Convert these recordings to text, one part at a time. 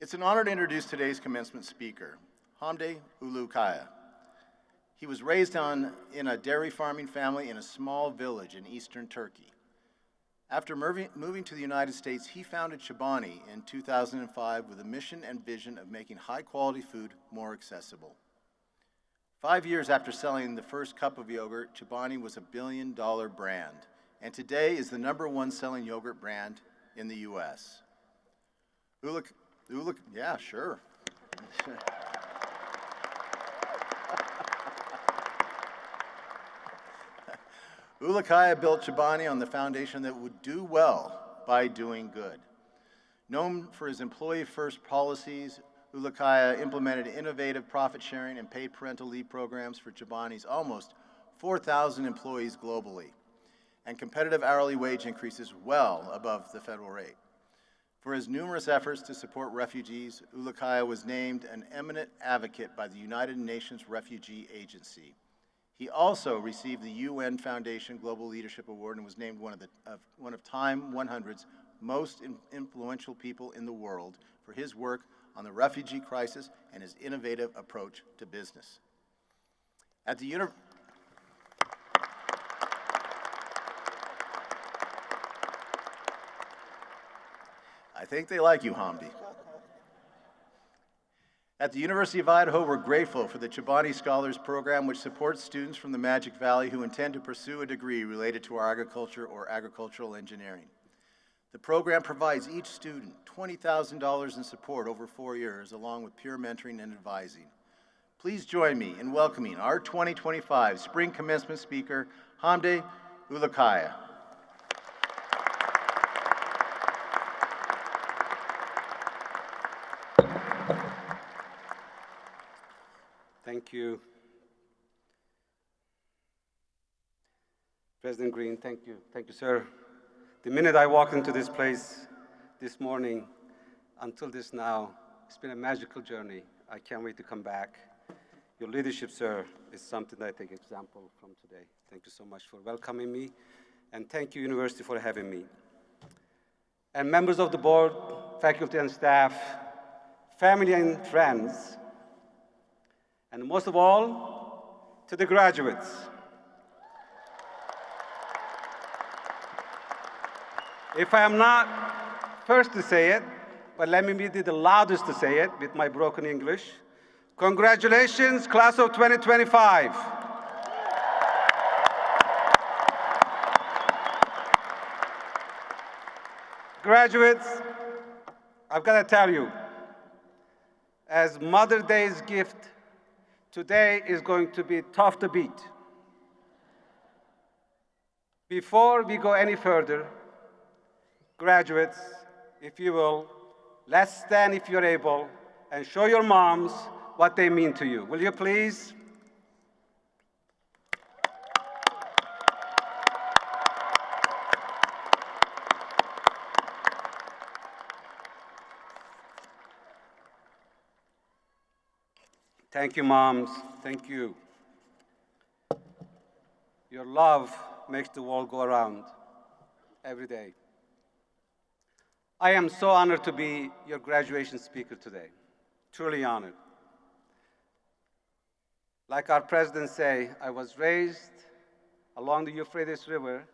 It's an honor to introduce today's commencement speaker, Hamdi Ulukaya. He was raised in a dairy farming family in a small village in eastern Turkey. After moving to the United States, he founded Chobani in 2005 with a mission and vision of making high-quality food more accessible. 5 years after selling the first cup of yogurt, Chobani was a billion-dollar brand, and today is the #1 selling yogurt brand in the U.S. Yeah, sure. Ulukaya built Chobani on the foundation that would do well by doing good. Known for his employee-first policies, Ulukaya implemented innovative profit-sharing and paid parental leave programs for Chobani's almost 4,000 employees globally, and competitive hourly wage increases well above the federal rate. For his numerous efforts to support refugees, Ulukaya was named an eminent advocate by the United Nations Refugee Agency. He also received the UN Foundation Global Leadership Award and was named one of Time 100's most influential people in the world for his work on the refugee crisis and his innovative approach to business. I think they like you, Hamdi. At the University of Idaho, we're grateful for the Chobani Scholars Program, which supports students from the Magic Valley who intend to pursue a degree related to our agriculture or agricultural engineering. The program provides each student $20,000 in support over 4 years, along with peer mentoring and advising. Please join me in welcoming our 2025 Spring Commencement Speaker, Hamdi Ulukaya. Thank you. President Green, thank you. Thank you, sir. The minute I walked into this place this morning until this now, it's been a magical journey. I can't wait to come back. Your leadership, sir, is something I take example from today. Thank you so much for welcoming me, and thank you, University, for having me. And members of the board, faculty and staff, family and friends, and most of all, to the graduates. If I am not first to say it, but let me be the loudest to say it with my broken English. Congratulations, class of 2025. Graduates, I've got to tell you, as Mother's Day's gift, today is going to be tough to beat. Before we go any further, graduates, if you will, let's stand if you're able and show your moms what they mean to you. Will you please? Thank you, moms. Thank you. Your love makes the world go around every day. I am so honored to be your graduation speaker today. Truly honored. Like our president say, I was raised along the Euphrates River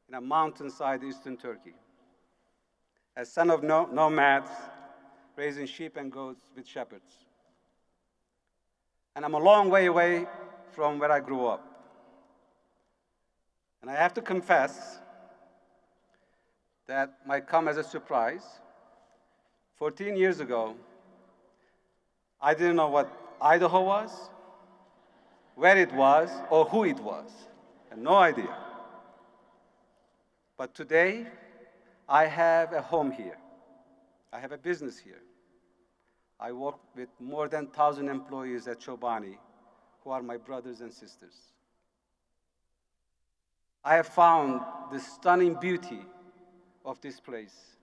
in a mountainside eastern Turkey. As son of nomads, raising sheep and goats with shepherds. And I'm a long way away from where I grew up. And I have to confess that might come as a surprise. 14 years ago, I didn't know what Idaho was, where it was, or who it was. I had no idea. But today, I have a home here. I have a business here. I work with more than 1,000 employees at Chobani, who are my brothers and sisters. I have found the stunning beauty of this place,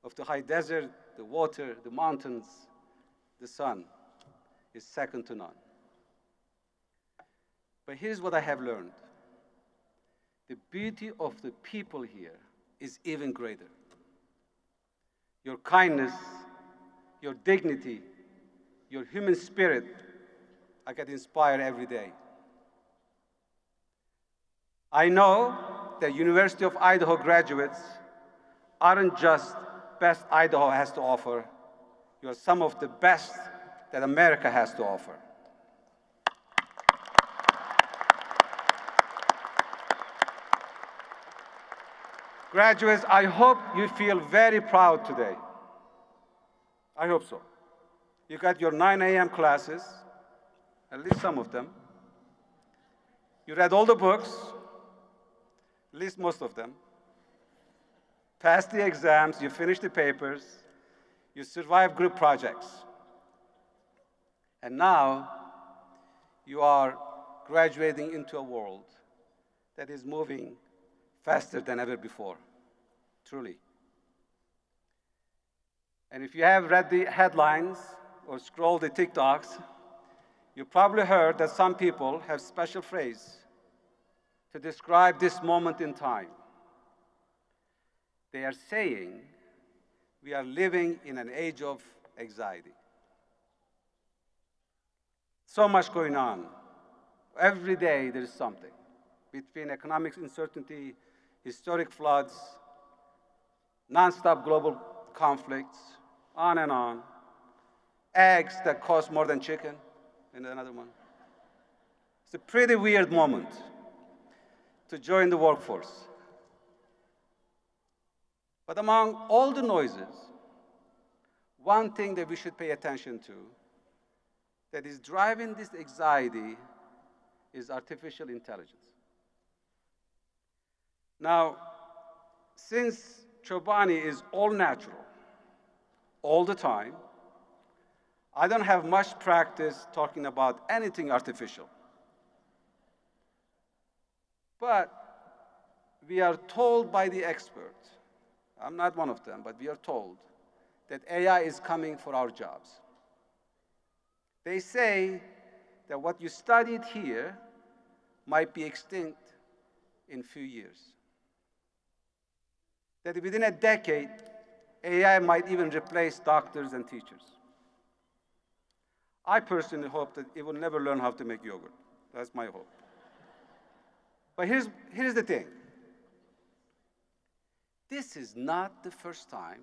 of the high desert, the water, the mountains, the sun is second to none. But here's what I have learned. The beauty of the people here is even greater. Your kindness, your dignity, your human spirit, I get inspired every day. I know that University of Idaho graduates aren't just best Idaho has to offer, you are some of the best that America has to offer. Graduates, I hope you feel very proud today. I hope so. You got your 9 a.m. classes, at least some of them. You read all the books, at least most of them. Passed the exams, you finished the papers, you survived group projects. And now you are graduating into a world that is moving faster than ever before, truly. And if you have read the headlines or scrolled the TikToks, you probably heard that some people have special phrase to describe this moment in time. They are saying we are living in an age of anxiety. So much going on. Every day there is something. Between economic uncertainty, historic floods, nonstop global conflicts, on and on. Eggs that cost more than chicken, and another one. It's a pretty weird moment to join the workforce. But among all the noises, one thing that we should pay attention to that is driving this anxiety is artificial intelligence. Now, since Chobani is all natural, all the time, I don't have much practice talking about anything artificial. But we are told by the experts, I'm not one of them, but we are told that AI is coming for our jobs. They say that what you studied here might be extinct in a few years. That within a decade, AI might even replace doctors and teachers. I personally hope that it will never learn how to make yogurt. That's my hope. But here's the thing. This is not the first time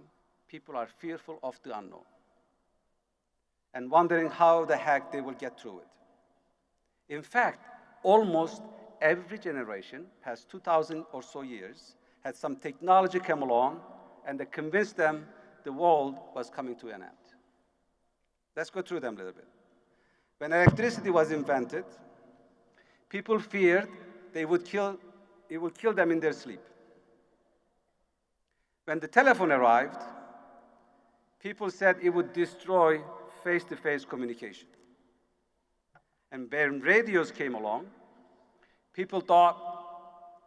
people are fearful of the unknown and wondering how the heck they will get through it. In fact, almost every generation, past 2,000 or so years, had some technology come along and they convinced them the world was coming to an end. Let's go through them a little bit. When electricity was invented, people feared it would kill them in their sleep. When the telephone arrived, people said it would destroy face-to-face communication. And when radios came along, people thought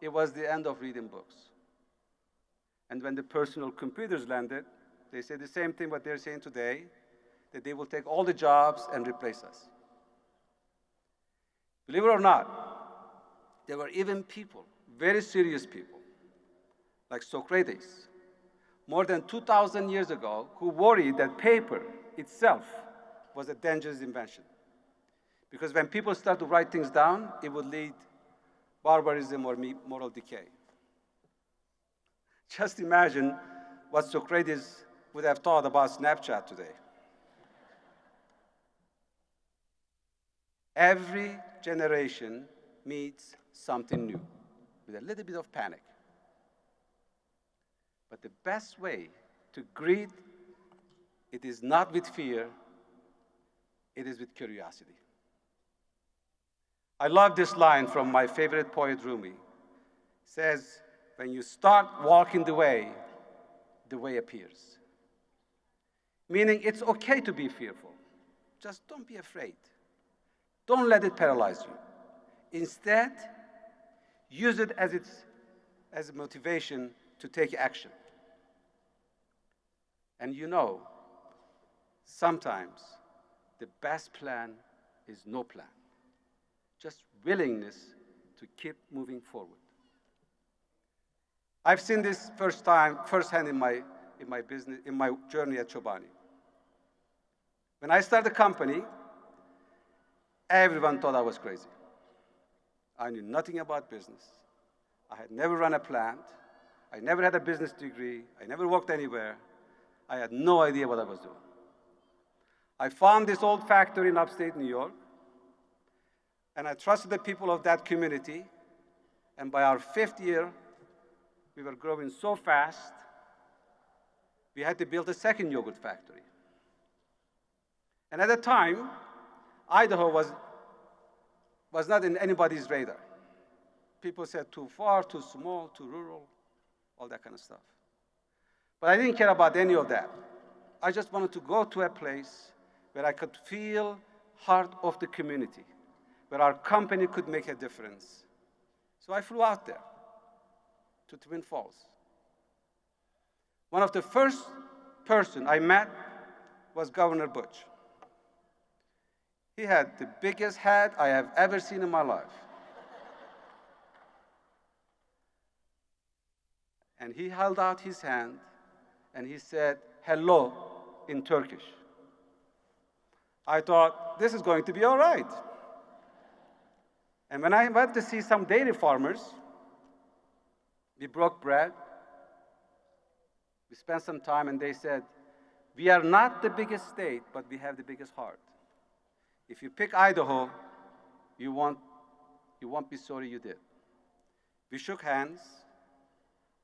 it was the end of reading books. And when the personal computers landed, they said the same thing what they're saying today, that they will take all the jobs and replace us. Believe it or not, there were even people, very serious people, like Socrates, more than 2,000 years ago, who worried that paper itself was a dangerous invention. Because when people start to write things down, it would lead barbarism or moral decay. Just imagine what Socrates would have thought about Snapchat today. Every generation meets something new with a little bit of panic. But the best way to greet it is not with fear, it is with curiosity. I love this line from my favorite poet, Rumi. It says, when you start walking the way appears. Meaning it's okay to be fearful. Just don't be afraid. Don't let it paralyze you. Instead, use it as a motivation to take action. And you know, sometimes the best plan is no plan. Just willingness to keep moving forward. I've seen this firsthand in my business, in my journey at Chobani. When I started the company, everyone thought I was crazy. I knew nothing about business. I had never run a plant. I never had a business degree. I never worked anywhere. I had no idea what I was doing. I found this old factory in upstate New York, and I trusted the people of that community, and by our 5th year, we were growing so fast, we had to build a second yogurt factory. And at the time, Idaho was not in anybody's radar. People said too far, too small, too rural, all that kind of stuff. But I didn't care about any of that. I just wanted to go to a place where I could feel heart of the community, where our company could make a difference. So I flew out there to Twin Falls. One of the first person I met was Governor Butch. He had the biggest hat I have ever seen in my life. And he held out his hand and he said, "Hello," in Turkish. I thought, this is going to be all right. And when I went to see some dairy farmers, we broke bread. We spent some time, and they said, "We are not the biggest state, but we have the biggest heart. If you pick Idaho, you won't be sorry you did." We shook hands.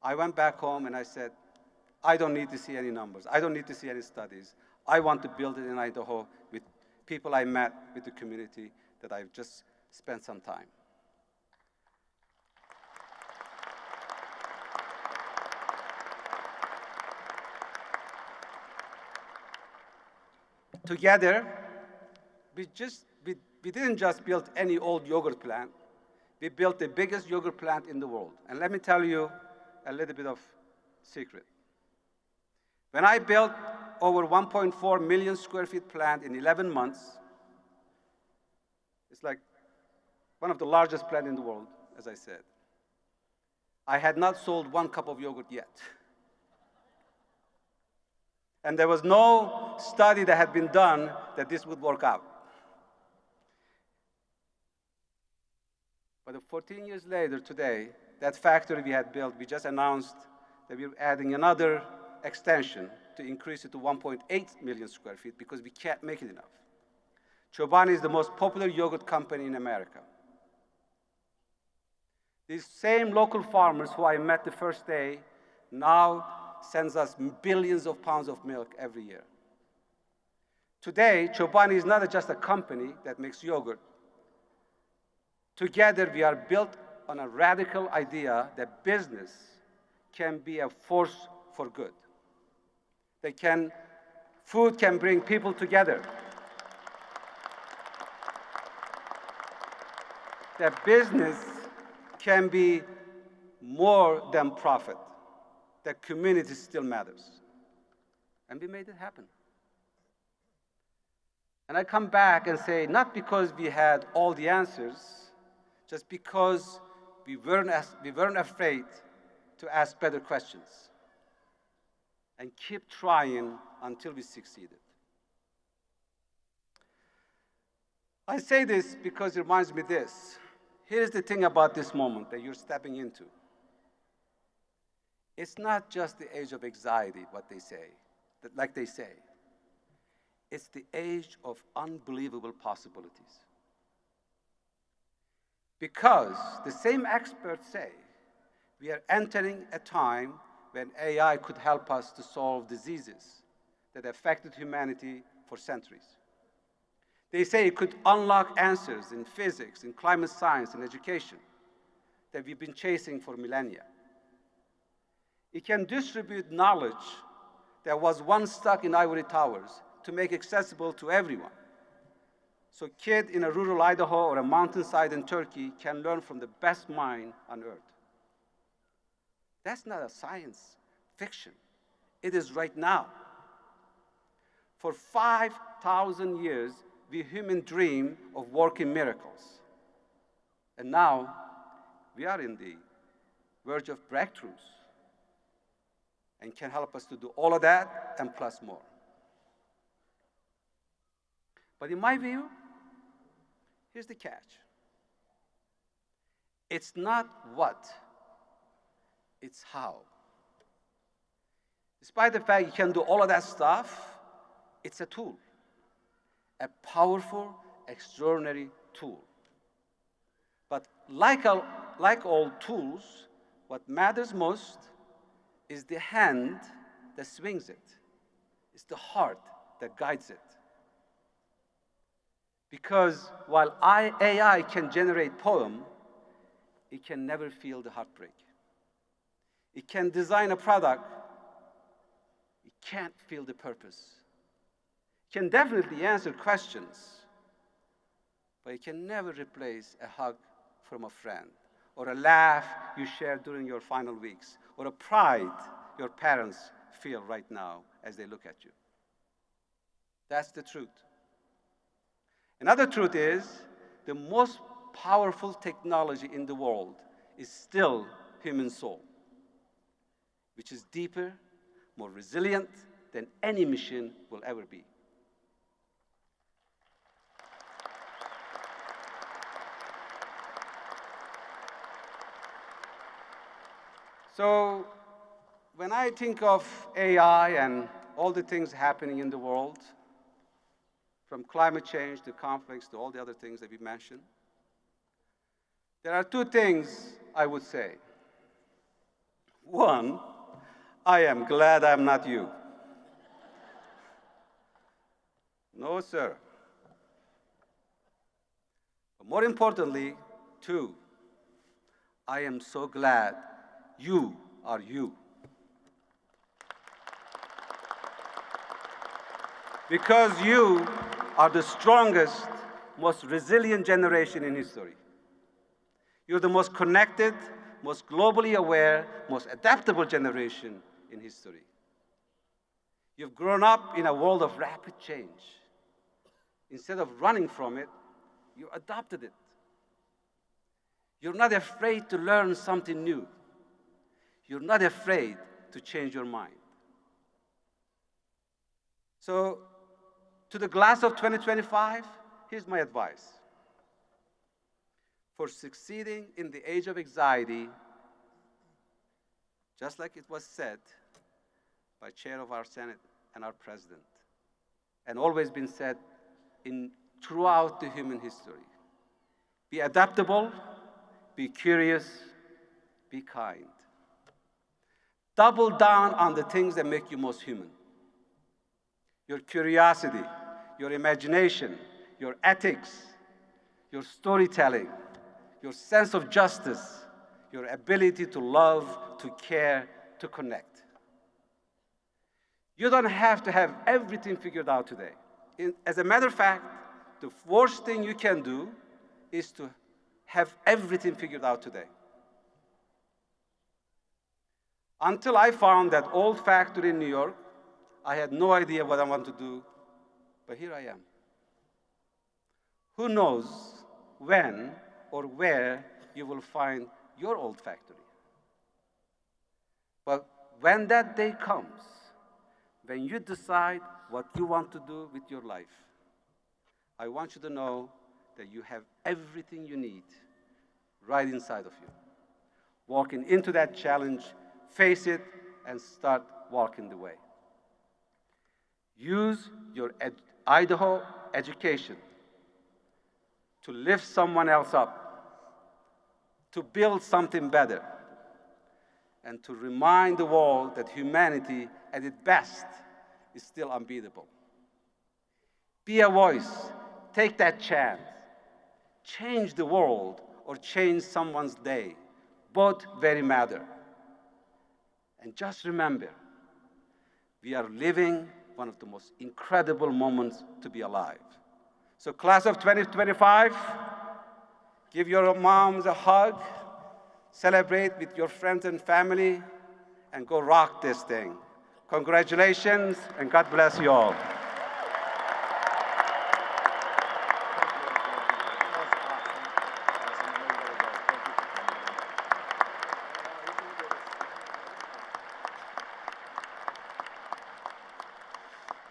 I went back home and I said, I don't need to see any numbers. I don't need to see any studies. I want to build it in Idaho with people I met, with the community that I've just spent some time. Together, we didn't just build any old yogurt plant. We built the biggest yogurt plant in the world. And let me tell you a little bit of secret. When I built over 1.4 million square feet plant in 11 months, it's like one of the largest plants in the world, as I said. I had not sold 1 cup of yogurt yet. And there was no study that had been done that this would work out. But 14 years later, today, that factory we had built, we just announced that we were adding another extension to increase it to 1.8 million square feet because we can't make it enough. Chobani is the most popular yogurt company in America. These same local farmers who I met the first day now sends us billions of pounds of milk every year. Today, Chobani is not just a company that makes yogurt. Together, we are built on a radical idea that business can be a force for good. Food can bring people together. That business can be more than profit. That community still matters. And we made it happen. And I come back and say, not because we had all the answers, just because we weren't afraid to ask better questions and keep trying until we succeeded. I say this because it reminds me of this. Here's the thing about this moment that you're stepping into. It's not just the age of anxiety, like they say. It's the age of unbelievable possibilities. Because the same experts say we are entering a time when AI could help us to solve diseases that affected humanity for centuries. They say it could unlock answers in physics, in climate science, and education that we've been chasing for millennia. It can distribute knowledge that was once stuck in ivory towers to make accessible to everyone. So a kid in a rural Idaho or a mountainside in Turkey can learn from the best mind on earth. That's not a science fiction. It is right now. For 5,000 years, we humans dream of working miracles. And now, we are in the verge of breakthroughs and can help us to do all of that and plus more. But in my view, here's the catch. It's not what, it's how. Despite the fact you can do all of that stuff, it's a tool, a powerful, extraordinary tool. But like all tools, what matters most is the hand that swings it. It's the heart that guides it. Because while AI can generate poem, it can never feel the heartbreak. It can design a product, it can't feel the purpose. It can definitely answer questions, but it can never replace a hug from a friend, or a laugh you shared during your final weeks, or a pride your parents feel right now as they look at you. That's the truth. Another truth is the most powerful technology in the world is still human soul, which is deeper, more resilient than any machine will ever be. So when I think of AI and all the things happening in the world, from climate change to conflicts to all the other things that we mentioned, there are two things I would say. One, I am glad I'm not you. No, sir. But more importantly, two, I am so glad you are you. Because you are the strongest, most resilient generation in history. You're the most connected, most globally aware, most adaptable generation in history. You've grown up in a world of rapid change. Instead of running from it, you adopted it. You're not afraid to learn something new. You're not afraid to change your mind. So, to the class of 2025, here's my advice. For succeeding in the age of anxiety, just like it was said by Chair of our Senate and our President, and always been said throughout the human history, be adaptable, be curious, be kind. Double down on the things that make you most human. Your curiosity, your imagination, your ethics, your storytelling, your sense of justice, your ability to love, to care, to connect. You don't have to have everything figured out today. As a matter of fact, the worst thing you can do is to have everything figured out today. Until I found that old factory in New York, I had no idea what I wanted to do, but here I am. Who knows when or where you will find your old factory? But when that day comes, when you decide what you want to do with your life, I want you to know that you have everything you need right inside of you. Walking into that challenge, face it, and start walking the way. Use your Idaho education to lift someone else up, to build something better, and to remind the world that humanity, at its best, is still unbeatable. Be a voice. Take that chance. Change the world or change someone's day. Both very matter. And just remember, we are living one of the most incredible moments to be alive. So class of 2025, give your moms a hug, celebrate with your friends and family, and go rock this thing. Congratulations, and God bless you all.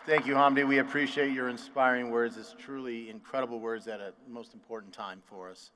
Thank you, Hamdi. We appreciate your inspiring words. It's truly incredible words at a most important time for us.